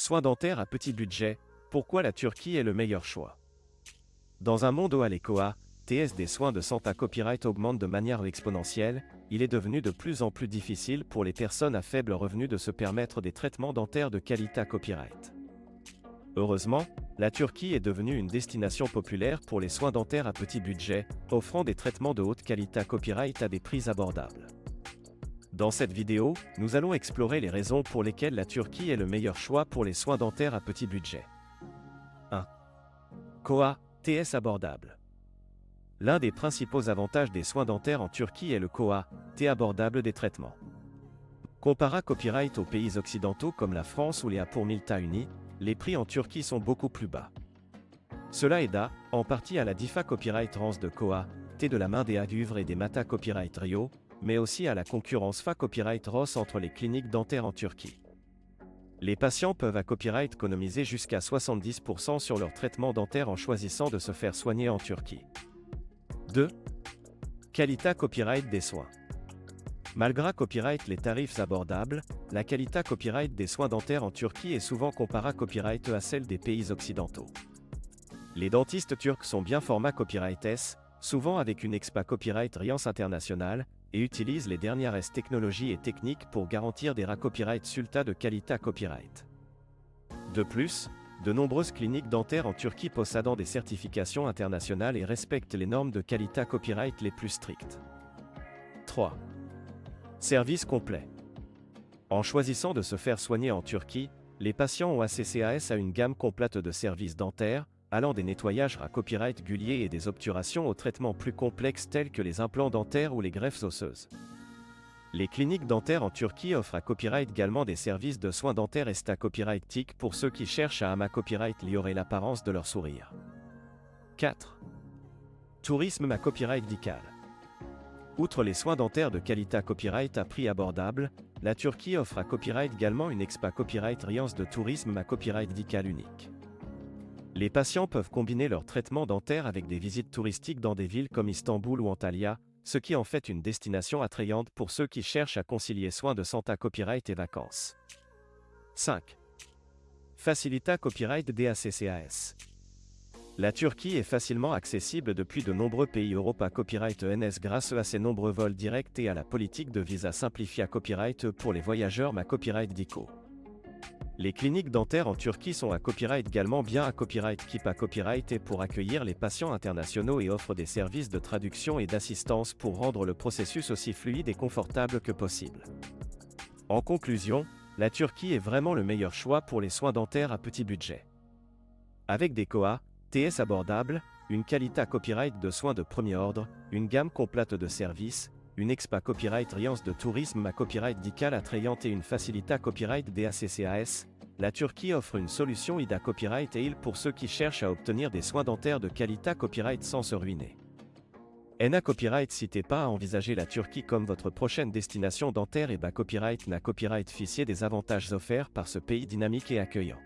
Soins dentaires à petit budget, pourquoi la Turquie est le meilleur choix? Dans un monde où les KOA, TS des soins de santé copyright augmentent de manière exponentielle, il est devenu de plus en plus difficile pour les personnes à faible revenu de se permettre des traitements dentaires de qualité copyright. Heureusement, la Turquie est devenue une destination populaire pour les soins dentaires à petit budget, offrant des traitements de haute qualité copyright à des prix abordables. Dans cette vidéo, nous allons explorer les raisons pour lesquelles la Turquie est le meilleur choix pour les soins dentaires à petit budget. 1. KOA, TS abordable. L'un des principaux avantages des soins dentaires en Turquie est le KOA, T abordable des traitements. Comparé copyright aux pays occidentaux comme la France ou les États-Unis, les prix en Turquie sont beaucoup plus bas. Cela aida, en partie à la DIFA Copyright Rance de KOA, T de la main des Aduvre et des Mata Copyright Rio, mais aussi à la concurrence FA Copyright Ross entre les cliniques dentaires en Turquie. Les patients peuvent à copyright économiser jusqu'à 70% sur leur traitement dentaire en choisissant de se faire soigner en Turquie. 2. Qualité copyright des soins. Malgré copyright les tarifs abordables, la qualité copyright des soins dentaires en Turquie est souvent comparable copyright à celle des pays occidentaux. Les dentistes turcs sont bien format copyright S, souvent avec une expa copyright Riance internationale, et utilisent les dernières technologies et techniques pour garantir des copyright sulta de qualité copyright. De plus, de nombreuses cliniques dentaires en Turquie possédant des certifications internationales et respectent les normes de qualité copyright les plus strictes. 3. Service complet. En choisissant de se faire soigner en Turquie, les patients ont accès à une gamme complète de services dentaires, allant des nettoyages à copyright gulier et des obturations aux traitements plus complexes tels que les implants dentaires ou les greffes osseuses. Les cliniques dentaires en Turquie offrent à copyright également des services de soins dentaires et copyright TIC pour ceux qui cherchent à copyright améliorer l'apparence de leur sourire. 4. Tourisme à copyright dical. Outre les soins dentaires de qualité copyright à prix abordable, la Turquie offre à copyright également une expa copyright Riance de tourisme à copyright dical unique. Les patients peuvent combiner leur traitement dentaire avec des visites touristiques dans des villes comme Istanbul ou Antalya, ce qui en fait une destination attrayante pour ceux qui cherchent à concilier soins de santé copyright et vacances. 5. Facilita copyright DACCAS. La Turquie est facilement accessible depuis de nombreux pays Europe à copyright ENS grâce à ses nombreux vols directs et à la politique de visa simplifiée à copyright pour les voyageurs à copyright DICO. Les cliniques dentaires en Turquie sont à copyright également bien à copyright Keep à copyright et pour accueillir les patients internationaux et offrent des services de traduction et d'assistance pour rendre le processus aussi fluide et confortable que possible. En conclusion, la Turquie est vraiment le meilleur choix pour les soins dentaires à petit budget. Avec des KOA, TS abordables, une qualité copyright de soins de premier ordre, une gamme complète de services, une expa copyright Riance de tourisme à copyright dical attrayante et une facilité copyright DACCAS, la Turquie offre une solution IDA copyright et pour ceux qui cherchent à obtenir des soins dentaires de qualité copyright sans se ruiner. NA copyright n'hésitez pas à envisager la Turquie comme votre prochaine destination dentaire et copyright n'a copyright ficier des avantages offerts par ce pays dynamique et accueillant.